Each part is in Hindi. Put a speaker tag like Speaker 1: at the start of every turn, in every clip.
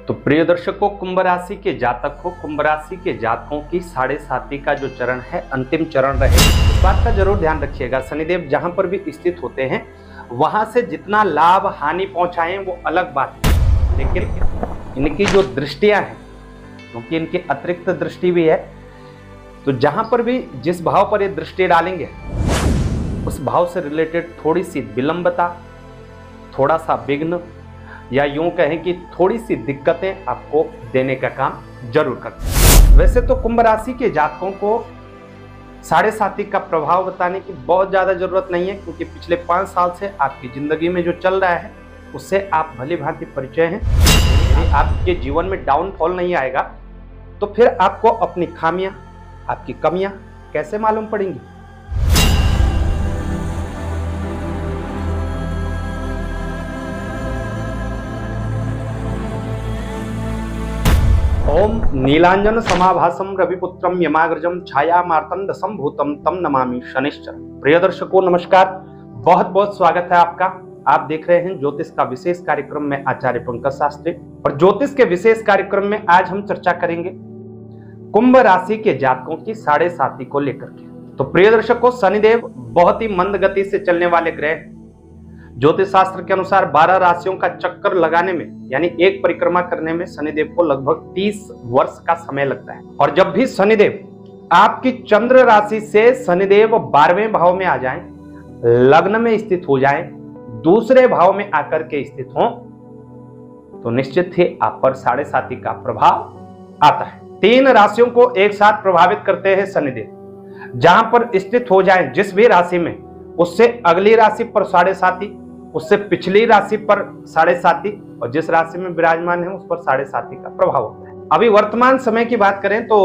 Speaker 1: तो प्रिय दर्शकों, कुंभ राशि के जातक हो, कुंभ राशि के जातकों की 7.5 का जो चरण है अंतिम चरण रहे। इस बात का जरूर ध्यान रखिएगा, शनिदेव जहां पर भी स्थित होते हैं वहां से जितना लाभ हानि पहुंचाएं वो अलग बात है, लेकिन इनकी जो दृष्टियां हैं, क्योंकि इनकी अतिरिक्त दृष्टि भी है, तो जहां पर भी जिस भाव पर ये दृष्टि डालेंगे उस भाव से रिलेटेड थोड़ी सी विलंबता, थोड़ा सा विघ्न, या यूं कहें कि थोड़ी सी दिक्कतें आपको देने का काम जरूर करते हैं। वैसे तो कुंभ राशि के जातकों को 7.5 का प्रभाव बताने की बहुत ज्यादा जरूरत नहीं है, क्योंकि पिछले 5 साल से आपकी जिंदगी में जो चल रहा है उससे आप भली भांति परिचय हैं। यदि आपके जीवन में डाउनफॉल नहीं आएगा तो फिर आपको अपनी खामियां, आपकी कमियां कैसे मालूम पड़ेंगी। ओम नीलांजन समाभासम रविपुत्रम यमाग्रजम छाया मार्तंड संभूतम तम नमामि शनिश्चर। प्रिय दर्शकों नमस्कार, बहुत बहुत स्वागत है आपका। आप देख रहे हैं ज्योतिष का विशेष कार्यक्रम में आचार्य पंकज शास्त्री, और ज्योतिष के विशेष कार्यक्रम में आज हम चर्चा करेंगे कुंभ राशि के जातकों की 7.5 को लेकर के। तो प्रिय दर्शकों, शनिदेव बहुत ही मंद गति से चलने वाले ग्रह। ज्योतिष शास्त्र के अनुसार 12 राशियों का चक्कर लगाने में, यानी एक परिक्रमा करने में शनिदेव को लगभग 30 वर्ष का समय लगता है। और जब भी शनिदेव आपकी चंद्र राशि से शनिदेव 12वें भाव में आ जाएं, लग्न में स्थित हो जाएं, दूसरे भाव में आकर के स्थित हों, तो निश्चित ही आप पर 7.5 का प्रभाव आता है। 3 राशियों को एक साथ प्रभावित करते हैं शनिदेव। जहां पर स्थित हो जाएं जिस भी राशि में, उससे अगली राशि पर 7.5, उससे पिछली राशि पर 7.5, और जिस राशि में विराजमान है उस पर 7.5 का प्रभाव होता है। अभी वर्तमान समय की बात करें तो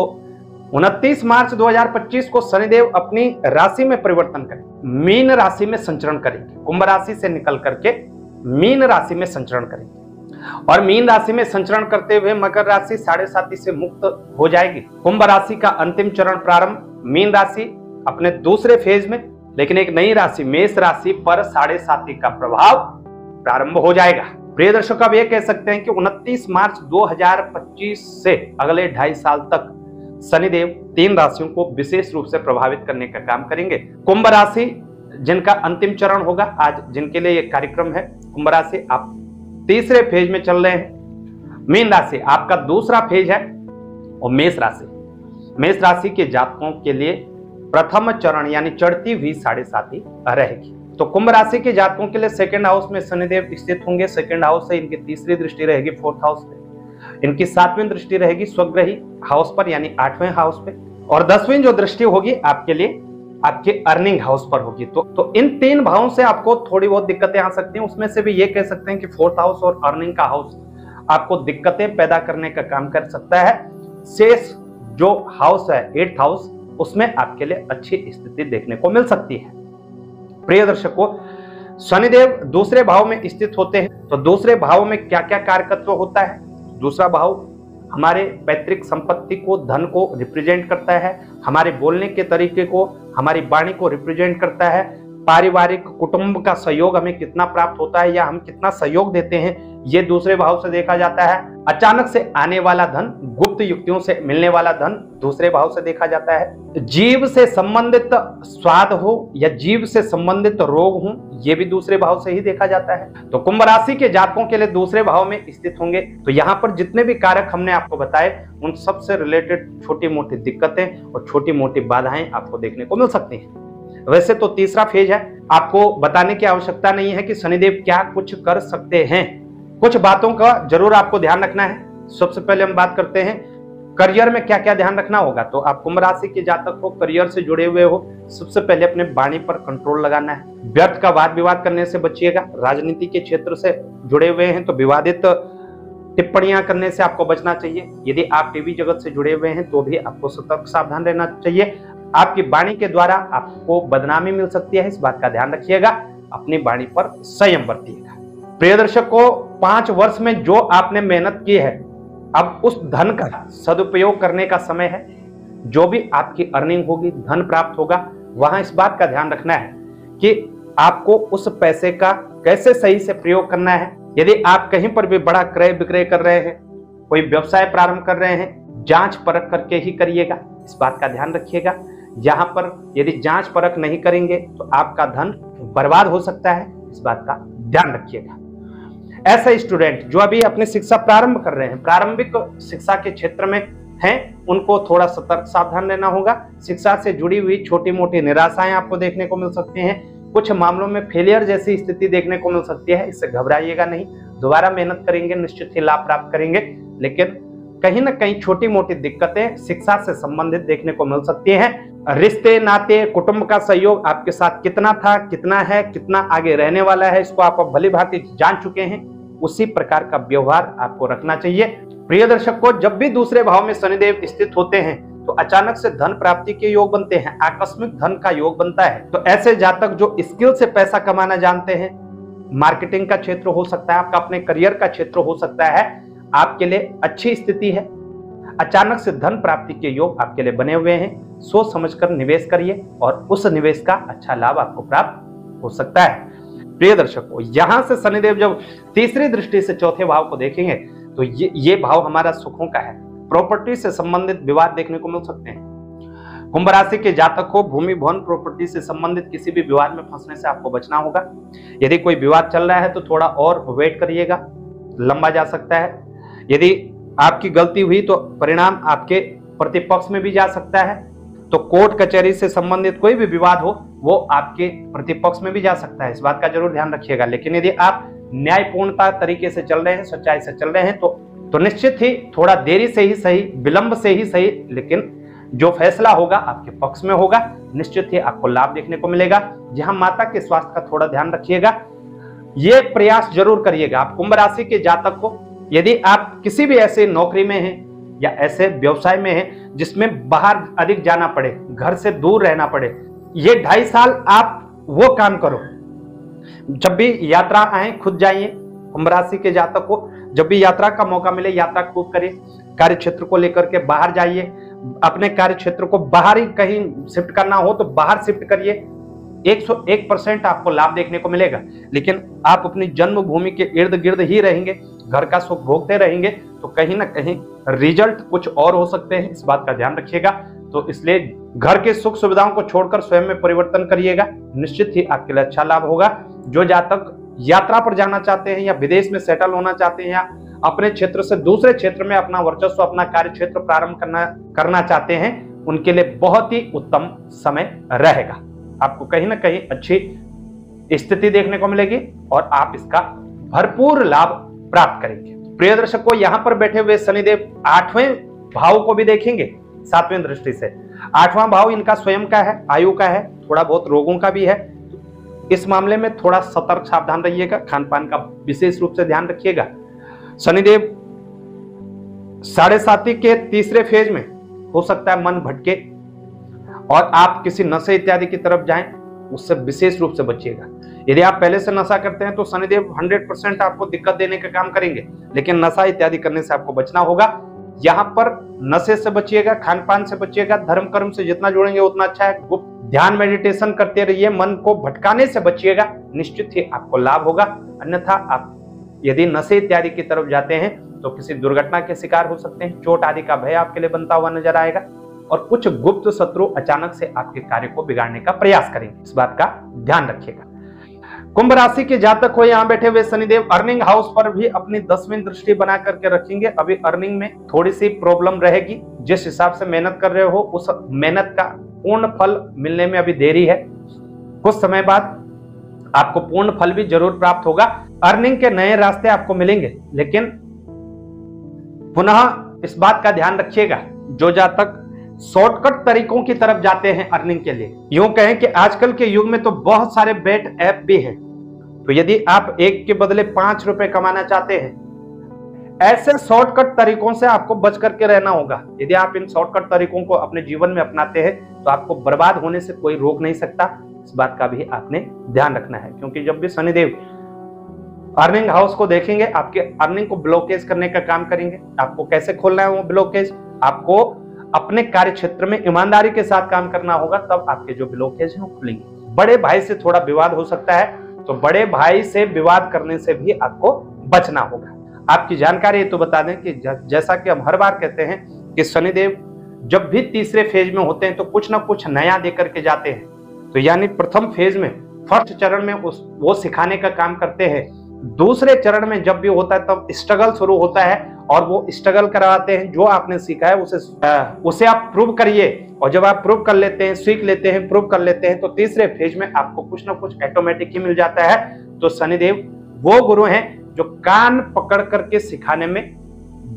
Speaker 1: 29 मार्च 2025 को शनिदेव अपनी राशि में परिवर्तन करेंगे, मीन राशि में संचरण करेंगे। कुंभ राशि से निकल करके मीन राशि में संचरण करेंगे, और मीन राशि में संचरण करते हुए मकर राशि 7.5 से मुक्त हो जाएगी। कुंभ राशि का अंतिम चरण प्रारंभ, मीन राशि अपने दूसरे फेज में, लेकिन एक नई राशि मेष राशि पर 7.5 का प्रभाव प्रारंभ हो जाएगा। प्रिय दर्शक, अब ये कह सकते हैं कि 29 मार्च 2025 से अगले 2.5 साल तक शनिदेव 3 राशियों को विशेष रूप से प्रभावित करने का काम करेंगे। कुंभ राशि जिनका अंतिम चरण होगा, आज जिनके लिए ये कार्यक्रम है, कुंभ राशि आप तीसरे फेज में चल रहे हैं, मीन राशि आपका दूसरा फेज है, और मेष राशि के जातकों के लिए प्रथम चरण यानी चढ़ती हुई 7.5 रहेगी। तो कुंभ राशि के जातकों के लिए सेकंड हाउस में शनिदेव स्थित होंगे। सेकंड हाउस से इनकी तीसरी दृष्टि रहेगी 4th हाउस पे, इनकी 7वीं दृष्टि रहेगी स्वग्रही हाउस पर यानी 8वें हाउस पे, और 10वीं जो दृष्टि होगी आपके लिए आपके अर्निंग हाउस पर होगी। तो इन 3 भावों से आपको थोड़ी बहुत दिक्कतें आ सकती हैं। उसमें से भी ये कह सकते हैं कि 4th हाउस और अर्निंग का हाउस आपको दिक्कतें पैदा करने का काम कर सकता है। शेष जो हाउस है 8th हाउस, उसमें आपके लिए अच्छी स्थिति देखने को मिल सकती है। प्रिय दर्शकों, शनिदेव दूसरे भाव में स्थित होते हैं, तो दूसरे भाव में क्या क्या कारकत्व होता है। दूसरा भाव हमारे पैतृक संपत्ति को, धन को रिप्रेजेंट करता है, हमारे बोलने के तरीके को, हमारी वाणी को रिप्रेजेंट करता है। पारिवारिक कुटुंब का सहयोग हमें कितना प्राप्त होता है या हम कितना सहयोग देते हैं, ये दूसरे भाव से देखा जाता है। अचानक से आने वाला धन, गुप्त युक्तियों से मिलने वाला धन दूसरे भाव से देखा जाता है। जीव से संबंधित स्वाद हो या जीव से संबंधित रोग हो, ये भी दूसरे भाव से ही देखा जाता है। तो कुंभ राशि के जातकों के लिए दूसरे भाव में स्थित होंगे, तो यहाँ पर जितने भी कारक हमने आपको बताए उन सबसे रिलेटेड छोटी मोटी दिक्कतें और छोटी मोटी बाधाएं आपको देखने को मिल सकती हैं। वैसे तो तीसरा फेज है, आपको बताने की आवश्यकता नहीं है कि शनिदेव क्या कुछ कर सकते हैं। कुछ बातों का जरूर आपको ध्यान रखना है। सबसे पहले हम बात करते हैं करियर में क्या क्या ध्यान रखना होगा। तो आप कुंभ राशि के जातक को करियर से जुड़े हुए हो, सबसे पहले अपने वाणी पर कंट्रोल लगाना है। व्यर्थ का वाद विवाद करने से बचिएगा। राजनीति के क्षेत्र से जुड़े हुए हैं तो विवादित टिप्पणियां करने से आपको बचना चाहिए। यदि आप टीवी जगत से जुड़े हुए हैं तो भी आपको सतर्क सावधान रहना चाहिए। आपकी वाणी के द्वारा आपको बदनामी मिल सकती है, इस बात का ध्यान रखिएगा। अपनी वाणी पर संयम बरतिएगा। प्रिय दर्शकों, 5 वर्ष में जो आपने मेहनत की है, अब उस धन का सदुपयोग करने का समय है। जो भी आपकी अर्निंग होगी, धन प्राप्त होगा, वहां इस बात का ध्यान रखना है कि आपको उस पैसे का कैसे सही से प्रयोग करना है। यदि आप कहीं पर भी बड़ा क्रय विक्रय कर रहे हैं, कोई व्यवसाय प्रारंभ कर रहे हैं, जांच परख करके ही करिएगा, इस बात का ध्यान रखिएगा। यहाँ पर यदि जांच परख नहीं करेंगे तो आपका धन बर्बाद हो सकता है, इस बात का ध्यान रखिएगा। ऐसे स्टूडेंट जो अभी अपनी शिक्षा प्रारंभ कर रहे हैं, प्रारंभिक शिक्षा के क्षेत्र में हैं, उनको थोड़ा सतर्क सावधान रहना होगा। शिक्षा से जुड़ी हुई छोटी मोटी निराशाएं आपको देखने को मिल सकती हैं, कुछ मामलों में फेलियर जैसी स्थिति देखने को मिल सकती है, इससे घबराइएगा नहीं। दोबारा मेहनत करेंगे, निश्चित ही लाभ प्राप्त करेंगे, लेकिन कहीं ना कहीं छोटी मोटी दिक्कतें शिक्षा से संबंधित देखने को मिल सकती हैं। रिश्ते नाते कुटुंब का सहयोग आपके साथ कितना था, कितना है, कितना आगे रहने वाला है, इसको आप भली भांति जान चुके हैं। उसी प्रकार का व्यवहार आपको रखना चाहिए। प्रिय दर्शक को, जब भी दूसरे भाव में शनिदेव स्थित होते हैं तो अचानक से धन प्राप्ति के योग बनते हैं, आकस्मिक धन का योग बनता है। तो ऐसे जातक जो स्किल से पैसा कमाना जानते हैं, मार्केटिंग का क्षेत्र हो सकता है, आपका अपने करियर का क्षेत्र हो सकता है, आपके लिए अच्छी स्थिति है। अचानक से धन प्राप्ति के योग आपके लिए बने हुए हैं। सोच समझकर निवेश करिए और उस निवेश का अच्छा लाभ आपको प्राप्त हो सकता है। प्रिय दर्शकों, यहां से शनिदेव जब तीसरी दृष्टि से चौथे भाव को देखेंगे तो ये भाव हमारा सुखों का है। प्रॉपर्टी से संबंधित विवाद देखने को मिल सकते हैं। कुंभ राशि के जातक को भूमि भवन प्रॉपर्टी से संबंधित किसी भी विवाद में फंसने से आपको बचना होगा। यदि कोई विवाद चल रहा है तो थोड़ा और वेट करिएगा, लंबा जा सकता है। यदि आपकी गलती हुई तो परिणाम आपके प्रतिपक्ष में भी जा सकता है। तो कोर्ट कचहरी से संबंधित कोई भी विवाद हो वो आपके प्रतिपक्ष में भी जा सकता है, इस बात का जरूर ध्यान रखिएगा। लेकिन यदि आप न्यायपूर्णता तरीके से चल रहे हैं, सच्चाई से चल रहे हैं तो निश्चित ही थोड़ा देरी से ही सही, विलंब से ही सही, लेकिन जो फैसला होगा आपके पक्ष में होगा। निश्चित ही आपको लाभ देखने को मिलेगा। जहां माता के स्वास्थ्य का थोड़ा ध्यान रखिएगा, ये प्रयास जरूर करिएगा। आप कुंभ राशि के जातक को, यदि आप किसी भी ऐसे नौकरी में हैं या ऐसे व्यवसाय में हैं जिसमें बाहर अधिक जाना पड़े, घर से दूर रहना पड़े, ये 2.5 साल आप वो काम करो। जब भी यात्रा आए खुद जाइए। कुंभ राशि के जातक को जब भी यात्रा का मौका मिले यात्रा खूब करिए। कार्य क्षेत्र को लेकर के बाहर जाइए। अपने कार्य क्षेत्र को बाहर ही कहीं शिफ्ट करना हो तो बाहर शिफ्ट करिए। 101% आपको लाभ देखने को मिलेगा। लेकिन आप अपनी जन्मभूमि के इर्द गिर्द ही रहेंगे, घर का सुख भोगते रहेंगे, तो कहीं ना कहीं रिजल्ट कुछ और हो सकते हैं, इस बात का ध्यान रखिएगा। तो इसलिए घर के सुख सुविधाओं को छोड़कर स्वयं में परिवर्तन करिएगा, निश्चित ही आपके लिए अच्छा लाभ होगा। जो जातक यात्रा पर जाना चाहते हैं या विदेश में सेटल होना चाहते हैं या अपने क्षेत्र से दूसरे क्षेत्र में अपना वर्चस्व, अपना कार्य क्षेत्र प्रारंभ करना चाहते हैं, उनके लिए बहुत ही उत्तम समय रहेगा। आपको कहीं ना कहीं अच्छी स्थिति देखने को मिलेगी और आप इसका भरपूर लाभ प्राप्त करेंगे। प्रिय दर्शकों, यहाँ पर बैठे हुए शनिदेव 8वें भाव को भी देखेंगे 7वें दृष्टि से। 8वां भाव इनका स्वयं का है, आयु का है, थोड़ा बहुत रोगों का भी है। इस मामले में थोड़ा सतर्क सावधान रहिएगा, खान पान का विशेष रूप से ध्यान रखिएगा। शनिदेव 7.5 के तीसरे फेज में हो सकता है मन भटके और आप किसी नशे इत्यादि की तरफ जाएं, उससे विशेष रूप से बचिएगा। यदि आप पहले से नशा करते हैं तो शनिदेव 100% आपको दिक्कत देने का काम करेंगे, लेकिन नशा इत्यादि करने से आपको बचना होगा। यहाँ पर नशे से बचिएगा, खान पान से बचिएगा, धर्म कर्म से जितना जुड़ेंगे उतना अच्छा है। गुप्त ध्यान मेडिटेशन करते रहिए, मन को भटकाने से बचिएगा, निश्चित ही आपको लाभ होगा। अन्यथा आप यदि नशे इत्यादि की तरफ जाते हैं तो किसी दुर्घटना के शिकार हो सकते हैं, चोट आदि का भय आपके लिए बनता हुआ नजर आएगा और कुछ गुप्त शत्रु अचानक से आपके कार्य को बिगाड़ने का प्रयास करेंगे, इस बात का ध्यान रखिएगा। कुंभ राशि के जातक को यहाँ बैठे हुए शनिदेव अर्निंग हाउस पर भी अपनी 10वीं दृष्टि बना करके रखेंगे। अभी अर्निंग में थोड़ी सी प्रॉब्लम रहेगी। जिस हिसाब से मेहनत कर रहे हो उस मेहनत का पूर्ण फल मिलने में अभी देरी है। कुछ समय बाद आपको पूर्ण फल भी जरूर प्राप्त होगा। अर्निंग के नए रास्ते आपको मिलेंगे, लेकिन पुनः इस बात का ध्यान रखिएगा, जो जातक शॉर्टकट तरीकों की तरफ जाते हैं अर्निंग के लिए, यूं कहें कि आजकल के युग में तो बहुत सारे बेट ऐप भी हैं, तो यदि आप एक के बदले 5 रुपए कमाना चाहते हैं, ऐसे शॉर्टकट तरीकों से आपको बच करके रहना होगा। यदि आप इन शॉर्टकट तरीकों को अपने जीवन में अपनाते हैं तो आपको बर्बाद होने से कोई रोक नहीं सकता। इस बात का भी आपने ध्यान रखना है, क्योंकि जब भी शनिदेव अर्निंग हाउस को देखेंगे आपके अर्निंग को ब्लॉकेज करने का काम करेंगे। आपको कैसे खोलना है वो ब्लॉकेज, आपको अपने कार्य क्षेत्र में ईमानदारी के साथ काम करना होगा, तब आपके जो ब्लॉकेज हैं वो खुलेंगे। बड़े भाई से थोड़ा विवाद हो सकता है, तो बड़े भाई से विवाद करने से भी आपको बचना होगा। आपकी जानकारी तो बता दें कि जैसा कि हम हर बार कहते हैं कि शनिदेव जब भी तीसरे फेज में होते हैं तो कुछ ना कुछ नया देकर के जाते हैं। तो यानी प्रथम फेज में, फर्स्ट चरण में वो सिखाने का काम करते हैं। दूसरे चरण में जब भी होता है तब स्ट्रगल शुरू होता है और वो स्ट्रगल करवाते हैं। जो आपने सीखा है उसे आप प्रूव करिए, और जब आप प्रूव कर लेते हैं, सीख लेते हैं, प्रूव कर लेते हैं, तो तीसरे फेज में आपको कुछ ना कुछ ऑटोमेटिक ही मिल जाता है। तो शनिदेव वो गुरु हैं जो कान पकड़ करके सिखाने में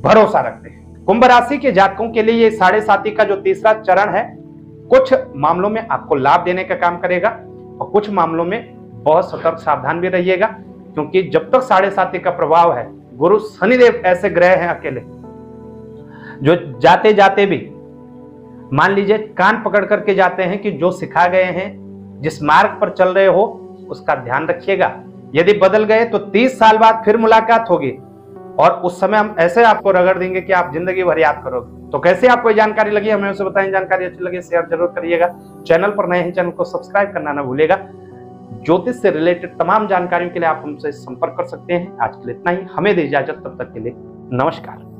Speaker 1: भरोसा रखते हैं। कुंभ राशि के जातकों के लिए ये 7.5 का जो तीसरा चरण है, कुछ मामलों में आपको लाभ देने का काम करेगा और कुछ मामलों में बहुत सतर्क सावधान भी रहिएगा, क्योंकि जब तक 7.5 का प्रभाव है, गुरु शनिदेव ऐसे ग्रह हैं अकेले जो जाते जाते भी मान लीजिए कान पकड़ करके जाते हैं कि जो सिखा गए हैं, जिस मार्ग पर चल रहे हो उसका ध्यान रखिएगा। यदि बदल गए तो 30 साल बाद फिर मुलाकात होगी और उस समय हम ऐसे आपको रगड़ देंगे कि आप जिंदगी भर याद करोगे। तो कैसे आपको ये जानकारी लगी हमें उसे बताएं। जानकारी अच्छी लगी शेयर जरूर करिएगा। चैनल पर नए हैं, चैनल को सब्सक्राइब करना ना भूलिएगा। ज्योतिष से रिलेटेड तमाम जानकारियों के लिए आप हमसे संपर्क कर सकते हैं। आज के लिए इतना ही, हमें दे इजाजत, तब तक के लिए नमस्कार।